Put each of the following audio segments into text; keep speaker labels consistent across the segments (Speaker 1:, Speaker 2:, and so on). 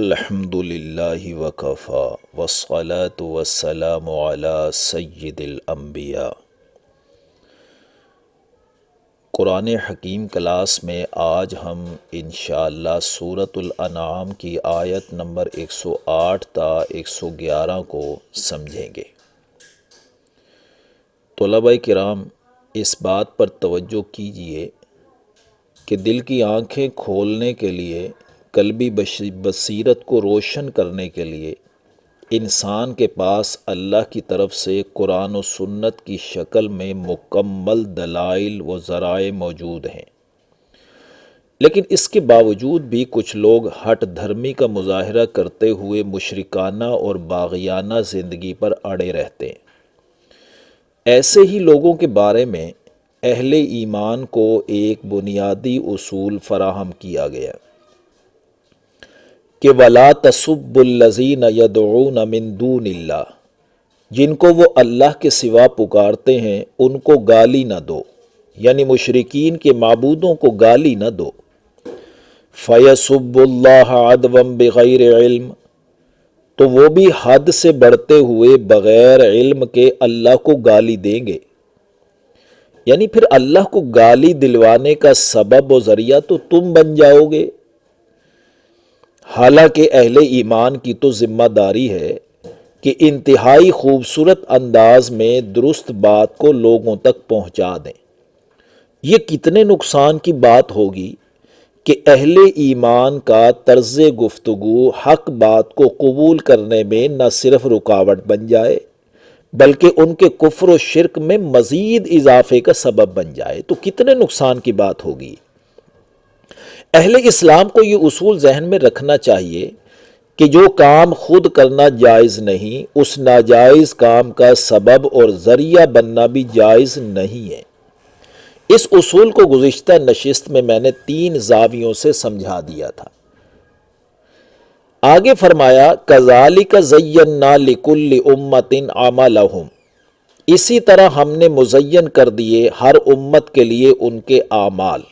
Speaker 1: الحمد للہ وکفا والصلاة والسلام علی سید الانبیاء۔ قرآن حکیم کلاس میں آج ہم انشاءاللہ سورۃ الانعام کی آیت نمبر 108 تا 111 کو سمجھیں گے۔ طلباء کرام، اس بات پر توجہ کیجئے کہ دل کی آنکھیں کھولنے کے لیے، قلبی بصیرت کو روشن کرنے کے لیے انسان کے پاس اللہ کی طرف سے قرآن و سنت کی شکل میں مکمل دلائل و ذرائع موجود ہیں، لیکن اس کے باوجود بھی کچھ لوگ ہٹ دھرمی کا مظاہرہ کرتے ہوئے مشرکانہ اور باغیانہ زندگی پر اڑے رہتے ہیں۔ ایسے ہی لوگوں کے بارے میں اہل ایمان کو ایک بنیادی اصول فراہم کیا گیا کہ وَلَا تَسُبُّوا الَّذِينَ يَدْعُونَ مِن دُونِ اللَّهِ، جن کو وہ اللہ کے سوا پکارتے ہیں ان کو گالی نہ دو، یعنی مشرکین کے معبودوں کو گالی نہ دو۔ فَيَسُبُّوا اللَّهَ عَدْوًا بِغَيْرِ عِلْمٍ، تو وہ بھی حد سے بڑھتے ہوئے بغیر علم کے اللہ کو گالی دیں گے، یعنی پھر اللہ کو گالی دلوانے کا سبب و ذریعہ تو تم بن جاؤ گے۔ حالانکہ اہل ایمان کی تو ذمہ داری ہے کہ انتہائی خوبصورت انداز میں درست بات کو لوگوں تک پہنچا دیں۔ یہ کتنے نقصان کی بات ہوگی کہ اہل ایمان کا طرز گفتگو حق بات کو قبول کرنے میں نہ صرف رکاوٹ بن جائے بلکہ ان کے کفر و شرک میں مزید اضافے کا سبب بن جائے، تو کتنے نقصان کی بات ہوگی۔ اہل اسلام کو یہ اصول ذہن میں رکھنا چاہیے کہ جو کام خود کرنا جائز نہیں، اس ناجائز کام کا سبب اور ذریعہ بننا بھی جائز نہیں ہے۔ اس اصول کو گزشتہ نشست میں میں نے 3 زاویوں سے سمجھا دیا تھا۔ آگے فرمایا كَذَلِكَ زَيَّنَّا لِكُلِّ أُمَّةٍ عَمَلَهُمْ، اسی طرح ہم نے مزین کر دیے ہر امت کے لیے ان کے اعمال۔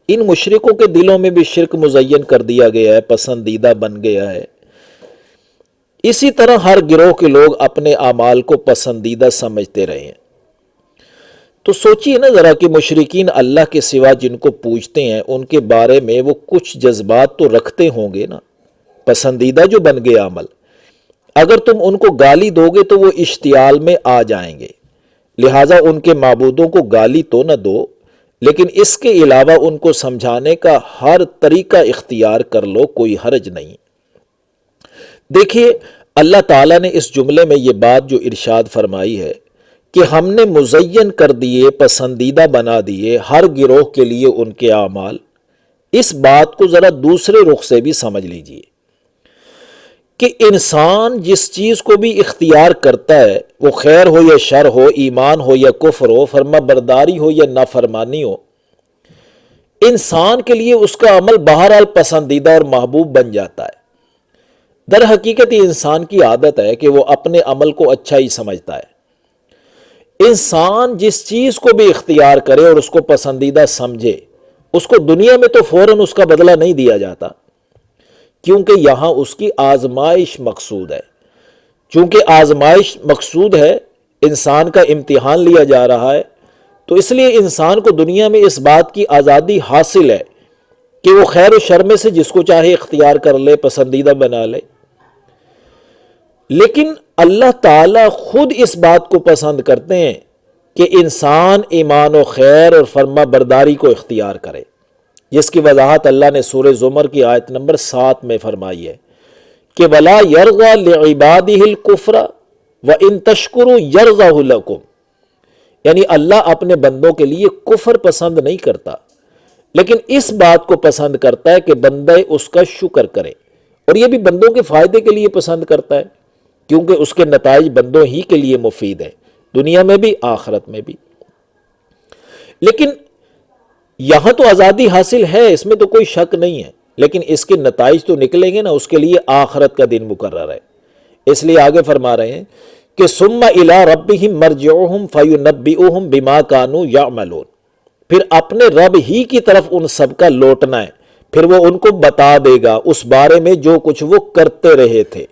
Speaker 1: ان مشرکوں کے دلوں میں بھی شرک مزین کر دیا گیا ہے، پسندیدہ بن گیا ہے۔ اسی طرح ہر گروہ کے لوگ اپنے اعمال کو پسندیدہ سمجھتے رہے ہیں۔ تو سوچئے نا ذرا کہ مشرکین اللہ کے سوا جن کو پوجتے ہیں ان کے بارے میں وہ کچھ جذبات تو رکھتے ہوں گے نا، پسندیدہ جو بن گیا عمل۔ اگر تم ان کو گالی دو گے تو وہ اشتعال میں آ جائیں گے، لہٰذا ان کے معبودوں کو گالی تو نہ دو، لیکن اس کے علاوہ ان کو سمجھانے کا ہر طریقہ اختیار کر لو، کوئی حرج نہیں۔ دیکھیے اللہ تعالیٰ نے اس جملے میں یہ بات جو ارشاد فرمائی ہے کہ ہم نے مزین کر دیے، پسندیدہ بنا دیے ہر گروہ کے لیے ان کے اعمال، اس بات کو ذرا دوسرے رخ سے بھی سمجھ لیجئے کہ انسان جس چیز کو بھی اختیار کرتا ہے، وہ خیر ہو یا شر ہو، ایمان ہو یا کفر ہو، فرما برداری ہو یا نافرمانی ہو، انسان کے لیے اس کا عمل بہرحال پسندیدہ اور محبوب بن جاتا ہے۔ در حقیقت یہ انسان کی عادت ہے کہ وہ اپنے عمل کو اچھا ہی سمجھتا ہے۔ انسان جس چیز کو بھی اختیار کرے اور اس کو پسندیدہ سمجھے، اس کو دنیا میں تو فوراً اس کا بدلہ نہیں دیا جاتا، کیونکہ یہاں اس کی آزمائش مقصود ہے۔ چونکہ آزمائش مقصود ہے، انسان کا امتحان لیا جا رہا ہے، تو اس لیے انسان کو دنیا میں اس بات کی آزادی حاصل ہے کہ وہ خیر و شر میں سے جس کو چاہے اختیار کر لے، پسندیدہ بنا لے۔ لیکن اللہ تعالیٰ خود اس بات کو پسند کرتے ہیں کہ انسان ایمان و خیر اور فرما برداری کو اختیار کرے، جس کی وضاحت اللہ نے سورہ زمر کی آیت نمبر 7 میں فرمائی ہے کہ وَلَا يَرْضَى لِعِبَادِهِ الْكُفْرَ وَإِن تَشْكُرُوا يَرْضَهُ لَكُمْ، یعنی اللہ اپنے بندوں کے لیے کفر پسند نہیں کرتا، لیکن اس بات کو پسند کرتا ہے کہ بندے اس کا شکر کرے، اور یہ بھی بندوں کے فائدے کے لیے پسند کرتا ہے، کیونکہ اس کے نتائج بندوں ہی کے لیے مفید ہیں، دنیا میں بھی آخرت میں بھی۔ لیکن یہاں تو آزادی حاصل ہے، اس میں تو کوئی شک نہیں ہے، لیکن اس کے نتائج تو نکلیں گے نا، اس کے لیے آخرت کا دن مقرر ہے۔ اس لیے آگے فرما رہے ہیں کہ ثم الی ربہم مرجعہم فینبئہم بما کانوا یعملون، پھر اپنے رب ہی کی طرف ان سب کا لوٹنا ہے، پھر وہ ان کو بتا دے گا اس بارے میں جو کچھ وہ کرتے رہے تھے۔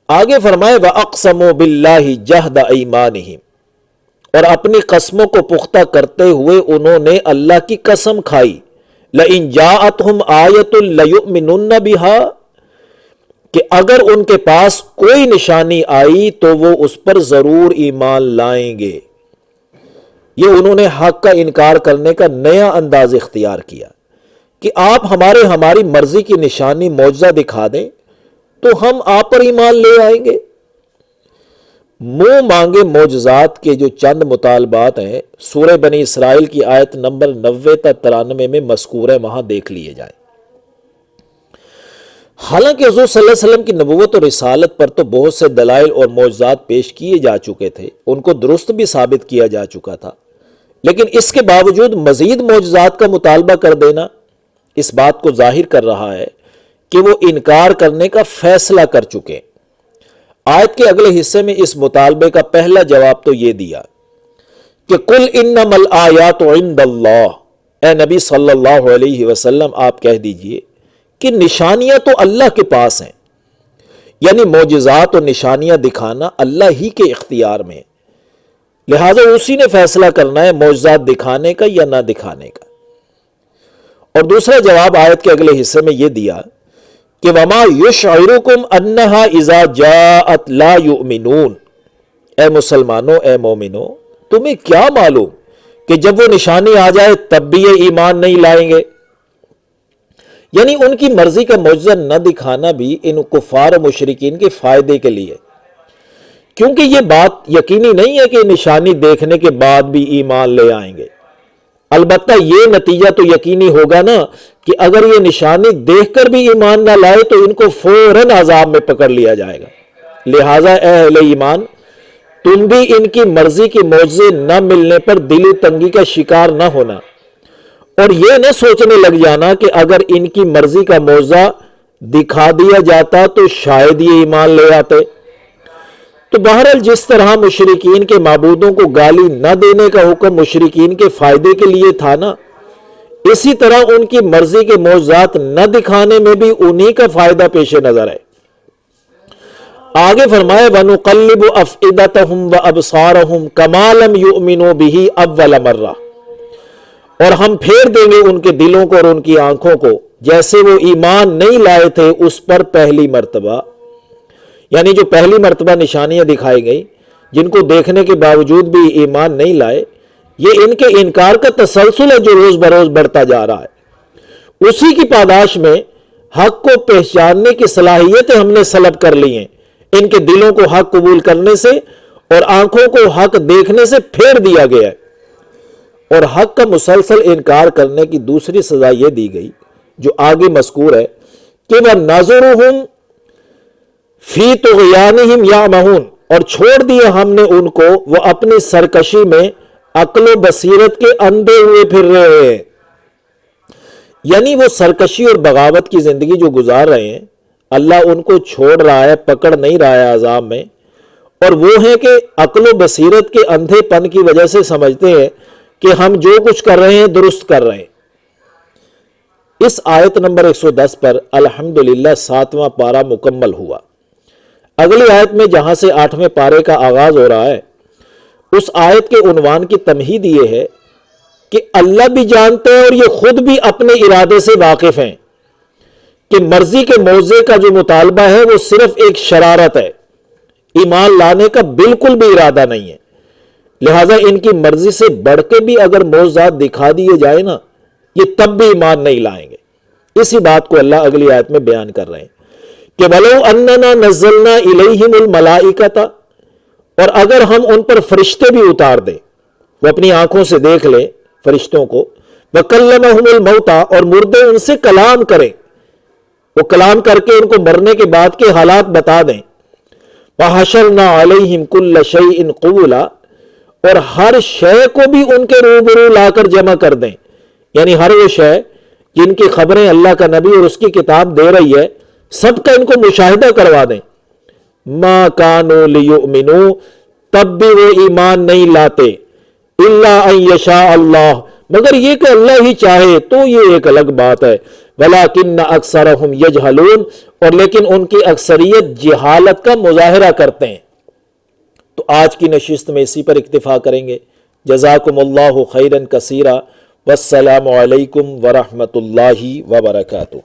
Speaker 1: آگے فرمائے وَأَقْسَمُوا بِاللَّهِ جَهْدَ أَيْمَانِهِمْ، اور اپنی قسموں کو پختہ کرتے ہوئے انہوں نے اللہ کی قسم کھائی، لَإِن جَاءَتْهُمْ آیَةٌ لَيُؤْمِنُنَّ بِهَا، کہ اگر ان کے پاس کوئی نشانی آئی تو وہ اس پر ضرور ایمان لائیں گے۔ یہ انہوں نے حق کا انکار کرنے کا نیا انداز اختیار کیا کہ آپ ہماری مرضی کی نشانی معجزہ دکھا دیں تو ہم آپ پر ایمان لے آئیں گے۔ منہ مانگے معجزات کے جو چند مطالبات ہیں سورہ بنی اسرائیل کی آیت نمبر 90 تا 93 میں مذکور ہے، وہاں دیکھ لیے جائیں۔ حالانکہ حضور صلی اللہ علیہ وسلم کی نبوت اور رسالت پر تو بہت سے دلائل اور معجزات پیش کیے جا چکے تھے، ان کو درست بھی ثابت کیا جا چکا تھا، لیکن اس کے باوجود مزید معجزات کا مطالبہ کر دینا اس بات کو ظاہر کر رہا ہے کہ وہ انکار کرنے کا فیصلہ کر چکے۔ آیت کے اگلے حصے میں اس مطالبے کا پہلا جواب تو یہ دیا کہ قُلْ إِنَّمَا الْآيَاتُ عِندَ اللَّهِ، اے نبی صلی اللہ علیہ وسلم آپ کہہ دیجئے کہ نشانیاں تو اللہ کے پاس ہیں، یعنی معجزات اور نشانیاں دکھانا اللہ ہی کے اختیار میں، لہٰذا اسی نے فیصلہ کرنا ہے معجزات دکھانے کا یا نہ دکھانے کا۔ اور دوسرا جواب آیت کے اگلے حصے میں یہ دیا کہ وَمَا يُشْعِرُكُمْ أَنَّهَا إِذَا جَاءَتْ لَا يُؤْمِنُونَ، اے مسلمانوں، اے مومنوں، تمہیں کیا معلوم کہ جب وہ نشانی آ جائے تب بھی یہ ایمان نہیں لائیں گے؟ یعنی ان کی مرضی کا معجزہ نہ دکھانا بھی ان کفار و مشرکین کے فائدے کے لیے، کیونکہ یہ بات یقینی نہیں ہے کہ نشانی دیکھنے کے بعد بھی ایمان لے آئیں گے۔ البتہ یہ نتیجہ تو یقینی ہوگا نا کہ اگر یہ نشانی دیکھ کر بھی ایمان نہ لائے تو ان کو فوراً عذاب میں پکڑ لیا جائے گا۔ لہٰذا اے اہل ایمان، تم بھی ان کی مرضی کے معجزے نہ ملنے پر دلی تنگی کا شکار نہ ہونا، اور یہ نہ سوچنے لگ جانا کہ اگر ان کی مرضی کا معجزہ دکھا دیا جاتا تو شاید یہ ایمان لے آتے۔ تو بہرحال جس طرح مشرکین کے معبودوں کو گالی نہ دینے کا حکم مشرکین کے فائدے کے لیے تھا نا، اسی طرح ان کی مرضی کے معجزات نہ دکھانے میں بھی انہی کا فائدہ پیش نظر ہے۔ آگے فرمائے وَنُقَلِّبُ أَفْئِدَتَهُمْ وَأَبْصَارَهُمْ كَمَا لَمْ يُؤْمِنُوا بِهِ أَوَّلَ مَرَّةٍ، اور ہم پھیر دیں گے ان کے دلوں کو اور ان کی آنکھوں کو جیسے وہ ایمان نہیں لائے تھے اس پر پہلی مرتبہ، یعنی جو پہلی مرتبہ نشانیاں دکھائی گئی جن کو دیکھنے کے باوجود بھی ایمان نہیں لائے، یہ ان کے انکار کا تسلسل ہے جو روز بروز بڑھتا جا رہا ہے۔ اسی کی پاداش میں حق کو پہچاننے کی صلاحیتیں ہم نے سلب کر لی ہیں، ان کے دلوں کو حق قبول کرنے سے اور آنکھوں کو حق دیکھنے سے پھیر دیا گیا ہے۔ اور حق کا مسلسل انکار کرنے کی دوسری سزا یہ دی گئی جو آگے مذکور ہے کہ وَنَذَرُهُمْ فِي طُغْيَانِهِمْ يَعْمَهُونَ، اور چھوڑ دیا ہم نے ان کو وہ اپنی سرکشی میں عقل و بصیرت کے اندھے ہوئے پھر رہے ہیں، یعنی وہ سرکشی اور بغاوت کی زندگی جو گزار رہے ہیں اللہ ان کو چھوڑ رہا ہے، پکڑ نہیں رہا ہے عذاب میں، اور وہ ہیں کہ عقل و بصیرت کے اندھے پن کی وجہ سے سمجھتے ہیں کہ ہم جو کچھ کر رہے ہیں درست کر رہے ہیں۔ اس آیت نمبر 110 پر الحمدللہ 7واں پارہ مکمل ہوا۔ اگلی آیت میں جہاں سے 8ویں پارے کا آغاز ہو رہا ہے، اس آیت کے عنوان کی تمہید یہ ہے کہ اللہ بھی جانتے ہیں اور یہ خود بھی اپنے ارادے سے واقف ہیں کہ مرضی کے معجزے کا جو مطالبہ ہے وہ صرف ایک شرارت ہے، ایمان لانے کا بالکل بھی ارادہ نہیں ہے۔ لہٰذا ان کی مرضی سے بڑھ کے بھی اگر معجزات دکھا دیے جائے نا، یہ تب بھی ایمان نہیں لائیں گے۔ اسی بات کو اللہ اگلی آیت میں بیان کر رہے ہیں کہ وَلَوْ أَنَّنَا نَزَّلْنَا إِلَيْهِمُ الْمَلَائِكَةَ، اور اگر ہم ان پر فرشتے بھی اتار دیں، وہ اپنی آنکھوں سے دیکھ لیں فرشتوں کو، وَكَلَّمَهُمُ الْمَوْتَى، اور مردے ان سے کلام کریں، وہ کلام کر کے ان کو مرنے کے بعد کے حالات بتا دیں، وَحَشَرْنَا عَلَيْهِمْ كُلَّ شَيْءٍ قُبُلًا، اور ہر شے کو بھی ان کے روبرو لا کر جمع کر دیں، یعنی ہر وہ شے جن کی خبریں اللہ کا نبی اور اس کی کتاب دے رہی ہے سب کا ان کو مشاہدہ کروا دیں۔ ما کانوا لیؤمنوا، تب بھی وہ ایمان نہیں لاتے، الا ان یشاء اللہ، مگر یہ کہ اللہ ہی چاہے تو یہ ایک الگ بات ہے۔ وَلَٰكِنَّ أَكْثَرَهُمْ يَجْهَلُونَ، اور لیکن ان کی اکثریت جہالت کا مظاہرہ کرتے ہیں۔ تو آج کی نشست میں اسی پر اکتفا کریں گے۔ جزاکم اللہ خیرا کثیرا، والسلام علیکم ورحمۃ اللہ وبرکاتہ۔